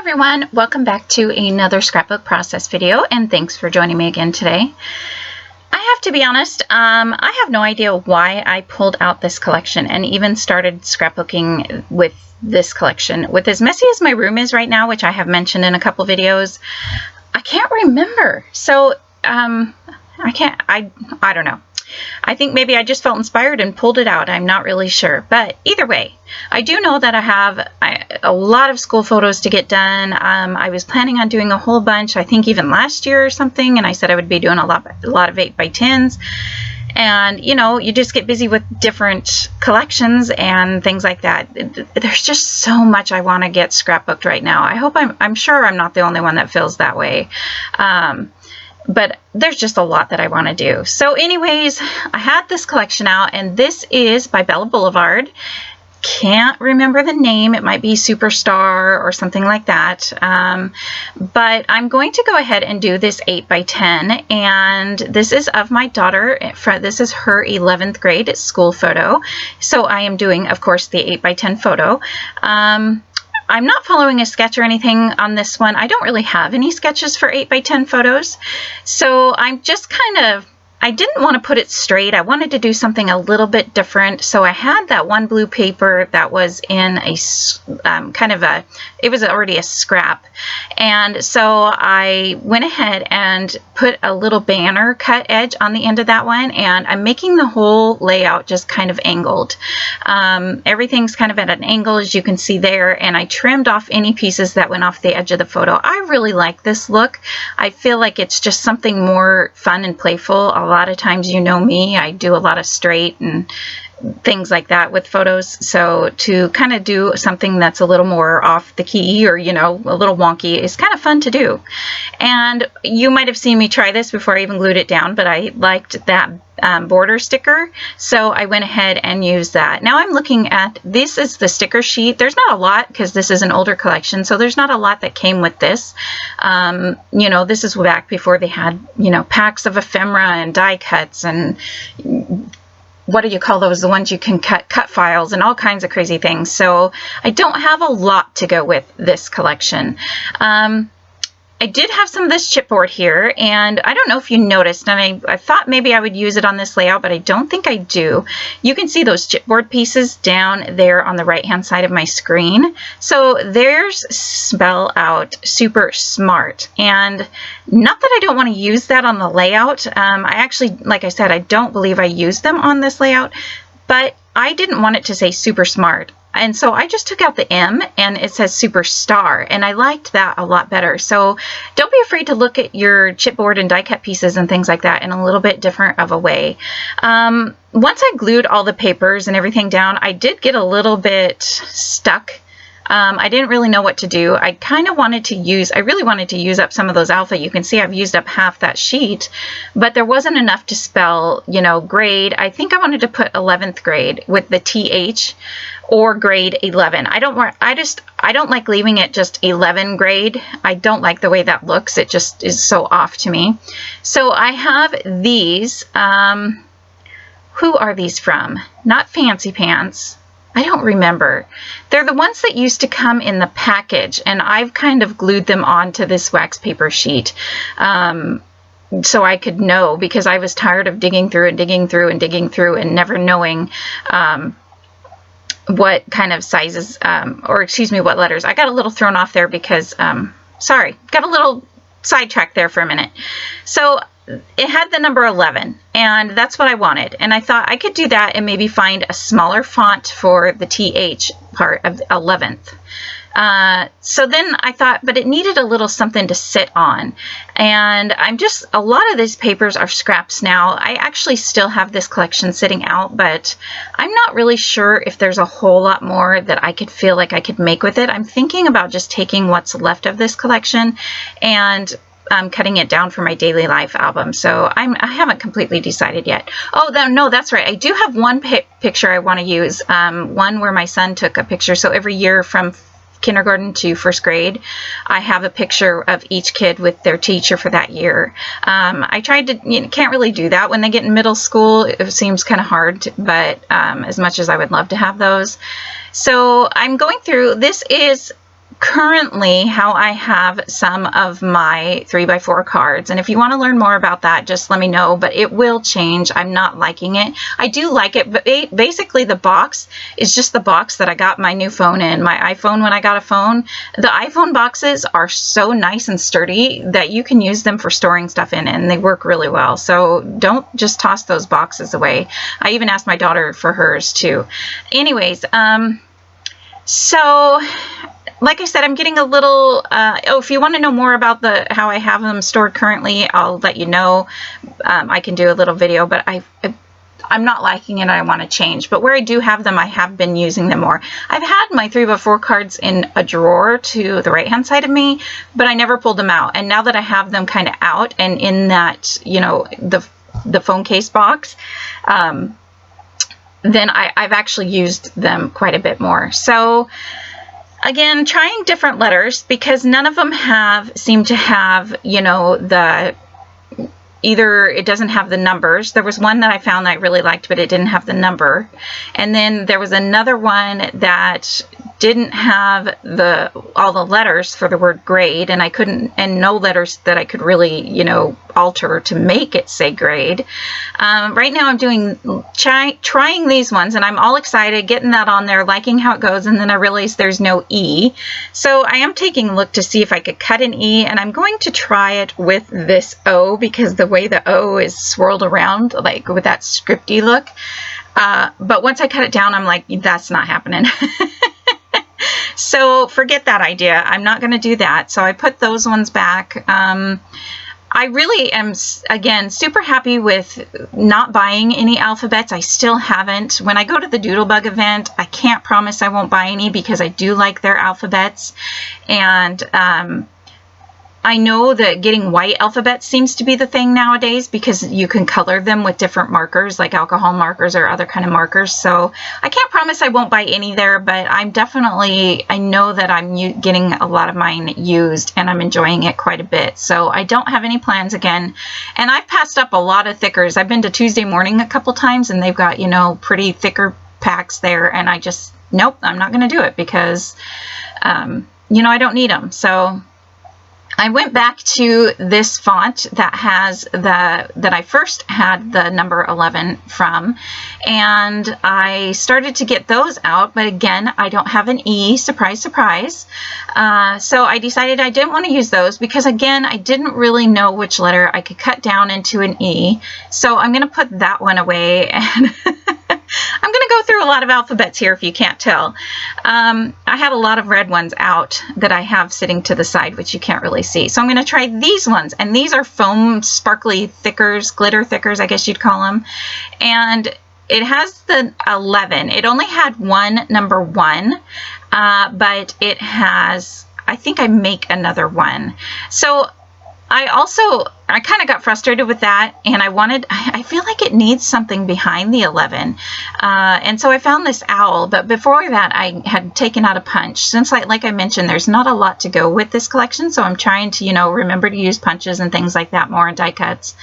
everyone, welcome back to another scrapbook process video, and thanks for joining me again today. I have to be honest, I have no idea why I pulled out this collection and even started scrapbooking with this collection. With as messy as my room is right now, which I have mentioned in a couple videos, I can't remember. So I don't know. I think maybe I just felt inspired and pulled it out. I'm not really sure. But either way, I do know that I have a lot of school photos to get done. I was planning on doing a whole bunch, I think even last year or something, and I said I would be doing a lot of 8x10s. And, you know, you just get busy with different collections and things like that. There's just so much I want to get scrapbooked right now. I'm sure I'm not the only one that feels that way. But there's just a lot that I want to do. So anyways, I had this collection out, and this is by Bella Boulevard. Can't remember the name. It might be Superstar or something like that. But I'm going to go ahead and do this 8x10, and this is of my daughter. This is her 11th grade school photo. So I am doing, of course, the 8x10 photo. I'm not following a sketch or anything on this one. I don't really have any sketches for 8x10 photos. So I'm just I didn't want to put it straight. I wanted to do something a little bit different. So I had that one blue paper that was in a it was already a scrap. And so I went ahead and put a little banner cut edge on the end of that one. And I'm making the whole layout just kind of angled. Everything's kind of at an angle, as you can see there. And I trimmed off any pieces that went off the edge of the photo. I really like this look. I feel like it's just something more fun and playful. A lot of times, you know me, I do a lot of straight and things like that with photos. So to kind of do something that's a little more off the key, or, you know, a little wonky, is kind of fun to do. And you might have seen me try this before I even glued it down, but I liked that border sticker, so I went ahead and used that. Now I'm looking at, this is the sticker sheet. There's not a lot because this is an older collection, so there's not a lot that came with this. You know, this is back before they had, you know, packs of ephemera and die cuts and what do you call those? The ones you can cut files and all kinds of crazy things. So I don't have a lot to go with this collection. I did have some of this chipboard here, and I don't know if you noticed, and I thought maybe I would use it on this layout, but I don't think I do. You can see those chipboard pieces down there on the right-hand side of my screen. So there's spell out super smart, and not that I don't want to use that on the layout. I actually, like I said, I don't believe I used them on this layout, but I didn't want it to say super smart. And so I just took out the M and it says Superstar, and I liked that a lot better. So don't be afraid to look at your chipboard and die cut pieces and things like that in a little bit different of a way. Once I glued all the papers and everything down, I did get a little bit stuck. I didn't really know what to do. I really wanted to use up some of those alpha. You can see I've used up half that sheet, but there wasn't enough to spell, you know, grade. I think I wanted to put 11th grade with the TH, or grade 11. I don't like leaving it just 11 grade. I don't like the way that looks. It just is so off to me. So I have these. Who are these from? Not Fancy Pants. I don't remember. They're the ones that used to come in the package, and I've kind of glued them onto this wax paper sheet so I could know, because I was tired of digging through and never knowing what kind of sizes, or excuse me, what letters. I got a little thrown off there because, sorry, got a little sidetracked there for a minute. So it had the number 11, and that's what I wanted. And I thought I could do that and maybe find a smaller font for the TH part of 11th. So then I thought, but it needed a little something to sit on. And a lot of these papers are scraps now. I actually still have this collection sitting out, but I'm not really sure if there's a whole lot more that I could feel like I could make with it. I'm thinking about just taking what's left of this collection and cutting it down for my daily life album. So I haven't completely decided yet. Oh, no, that's right. I do have one picture I want to use, one where my son took a picture. So every year from kindergarten to first grade, I have a picture of each kid with their teacher for that year. I tried to, can't really do that when they get in middle school. It seems kind of hard, but as much as I would love to have those. So I'm going through, this is currently how I have some of my 3x4 cards. And if you want to learn more about that, just let me know, but it will change. I'm not liking it. I do like it, but basically the box is just the box that I got my new phone in. My iPhone, when I got a phone, the iPhone boxes are so nice and sturdy that you can use them for storing stuff in, and they work really well. So don't just toss those boxes away. I even asked my daughter for hers too. Anyways, so like I said, I'm getting a little, if you want to know more about how I have them stored currently, I'll let you know. I can do a little video, but I'm not liking it. I want to change. But where I do have them, I have been using them more. I've had my 3x4 cards in a drawer to the right-hand side of me, but I never pulled them out. And now that I have them kind of out and in that, you know, the phone case box, then I've actually used them quite a bit more. So again, trying different letters, because none of them seem to have, you know, either it doesn't have the numbers. There was one that I found that I really liked, but it didn't have the number. And then there was another one that didn't have all the letters for the word grade, and no letters that I could really, you know, alter to make it say grade. Right now I'm trying these ones, and I'm all excited, getting that on there, liking how it goes, and then I realized there's no E. So I am taking a look to see if I could cut an E, and I'm going to try it with this O, because the way the O is swirled around, like with that scripty look. But once I cut it down, I'm like, that's not happening. So forget that idea. I'm not going to do that. So I put those ones back. I really am, again, super happy with not buying any alphabets. I still haven't. When I go to the Doodlebug event, I can't promise I won't buy any, because I do like their alphabets. And I know that getting white alphabets seems to be the thing nowadays, because you can color them with different markers, like alcohol markers or other kind of markers. So I can't promise I won't buy any there, but I know that I'm getting a lot of mine used, and I'm enjoying it quite a bit. So I don't have any plans again. And I've passed up a lot of thickers. I've been to Tuesday Morning a couple times, and they've got, you know, pretty thicker packs there. And I just, nope, I'm not going to do it, because, you know, I don't need them. So I went back to this font that I first had the number 11 from, and I started to get those out, but again, I don't have an E, surprise, surprise. So I decided I didn't want to use those, because again, I didn't really know which letter I could cut down into an E. So I'm going to put that one away, and I'm going to go through a lot of alphabets here if you can't tell. I had a lot of red ones out that I have sitting to the side, which you can't really see. So I'm going to try these ones, and these are foam sparkly thickers, glitter thickers, I guess you'd call them. And it has the 11. It only had one number 1, but it has, I think I make another one. So I kind of got frustrated with that, and I feel like it needs something behind the 11. And so I found this owl, but before that I had taken out a punch. Since, like I mentioned, there's not a lot to go with this collection, so I'm trying to, you know, remember to use punches and things like that more, and die cuts.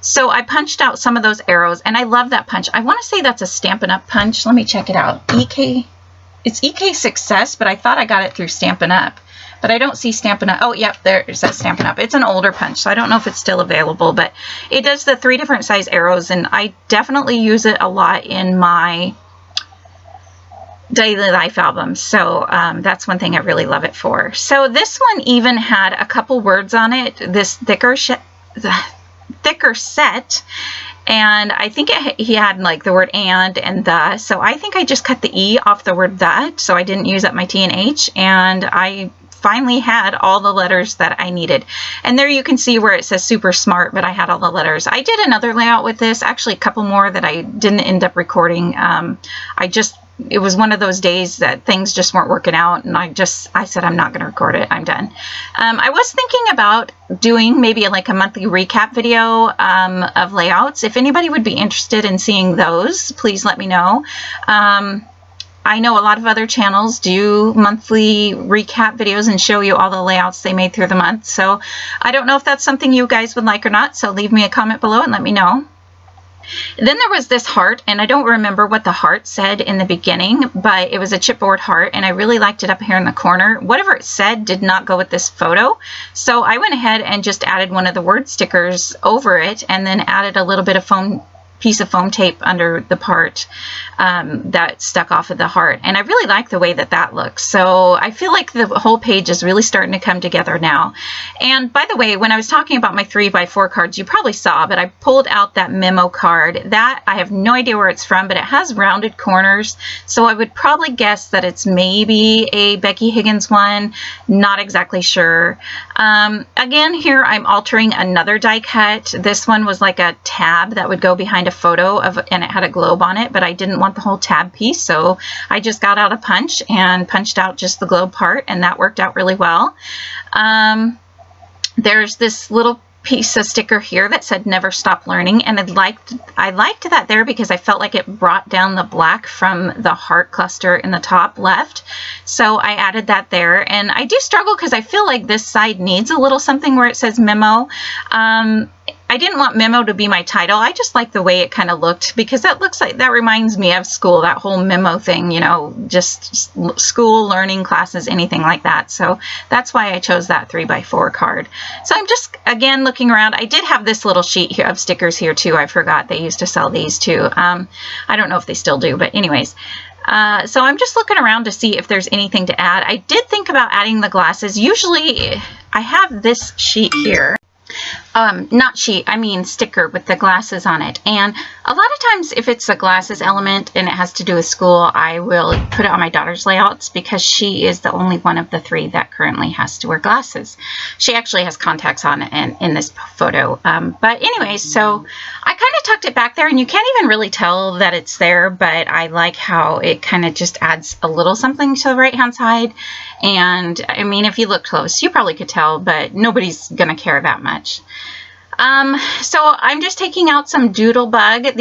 So I punched out some of those arrows, and I love that punch. I want to say that's a Stampin' Up! Punch. Let me check it out. It's EK Success, but I thought I got it through Stampin' Up! But I don't see Stampin' Up! Oh, yep, there's that Stampin' Up! It's an older punch, so I don't know if it's still available, but it does the 3 different size arrows, and I definitely use it a lot in my daily life albums. So that's one thing I really love it for. So this one even had a couple words on it, this thicker set, and I think he had like the word and the, so I think I just cut the E off the word that, so I didn't use up my T and H, and I finally had all the letters that I needed. And there you can see where it says super smart, but I had all the letters. I did another layout with this, actually a couple more that I didn't end up recording. It was one of those days that things just weren't working out, and I said I'm not going to record it. I'm done. I was thinking about doing maybe like a monthly recap video of layouts. If anybody would be interested in seeing those, please let me know. I know a lot of other channels do monthly recap videos and show you all the layouts they made through the month. So I don't know if that's something you guys would like or not. So leave me a comment below and let me know. Then there was this heart, and I don't remember what the heart said in the beginning, but it was a chipboard heart, and I really liked it up here in the corner. Whatever it said did not go with this photo, so I went ahead and just added one of the word stickers over it, and then added a little bit of piece of foam tape under the part that stuck off of the heart, and I really like the way that that looks. So I feel like the whole page is really starting to come together now. And by the way, when I was talking about my 3x4 cards, you probably saw, but I pulled out that memo card. That I have no idea where it's from, but it has rounded corners, so I would probably guess that it's maybe a Becky Higgins one. Not exactly sure. Again, here I'm altering another die cut. This one was like a tab that would go behind a photo of, and it had a globe on it, but I didn't want the whole tab piece, so I just got out a punch and punched out just the globe part, and that worked out really well. There's this little piece of sticker here that said never stop learning, and I liked that there because I felt like it brought down the black from the heart cluster in the top left, so I added that there. And I do struggle because I feel like this side needs a little something where it says memo. I didn't want memo to be my title. I just like the way it kind of looked, because that looks like, that reminds me of school, that whole memo thing, you know, just school, learning, classes, anything like that. So that's why I chose that 3x4 card. So I'm just, again, looking around. I did have this little sheet here of stickers here too. I forgot they used to sell these too. I don't know if they still do, but anyways. So I'm just looking around to see if there's anything to add. I did think about adding the glasses. Usually I have this sheet here. Not sheet, I mean sticker with the glasses on it. And a lot of times if it's a glasses element and it has to do with school, I will put it on my daughter's layouts because she is the only one of the three that currently has to wear glasses. She actually has contacts on in this photo. But anyways, so I kind of tucked it back there, and you can't even really tell that it's there, but I like how it kind of just adds a little something to the right hand side. And I mean, if you look close, you probably could tell, but nobody's gonna care that much. So I'm just taking out some Doodlebug.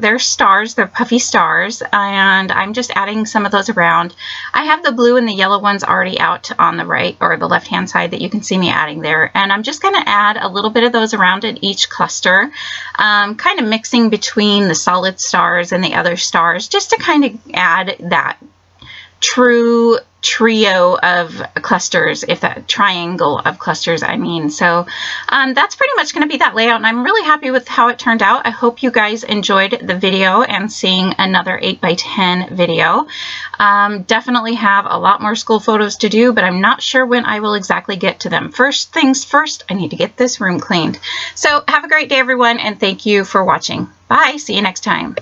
They're stars, they're puffy stars, and I'm just adding some of those around. I have the blue and the yellow ones already out on the right or the left hand side that you can see me adding there, and I'm just going to add a little bit of those around in each cluster, kind of mixing between the solid stars and the other stars, just to kind of add that true trio of clusters, if that triangle of clusters, I mean. So that's pretty much going to be that layout, and I'm really happy with how it turned out. I hope you guys enjoyed the video and seeing another 8x10 video. Definitely have a lot more school photos to do, but I'm not sure when I will exactly get to them. First things first, I need to get this room cleaned. So have a great day, everyone, and thank you for watching. Bye. See you next time.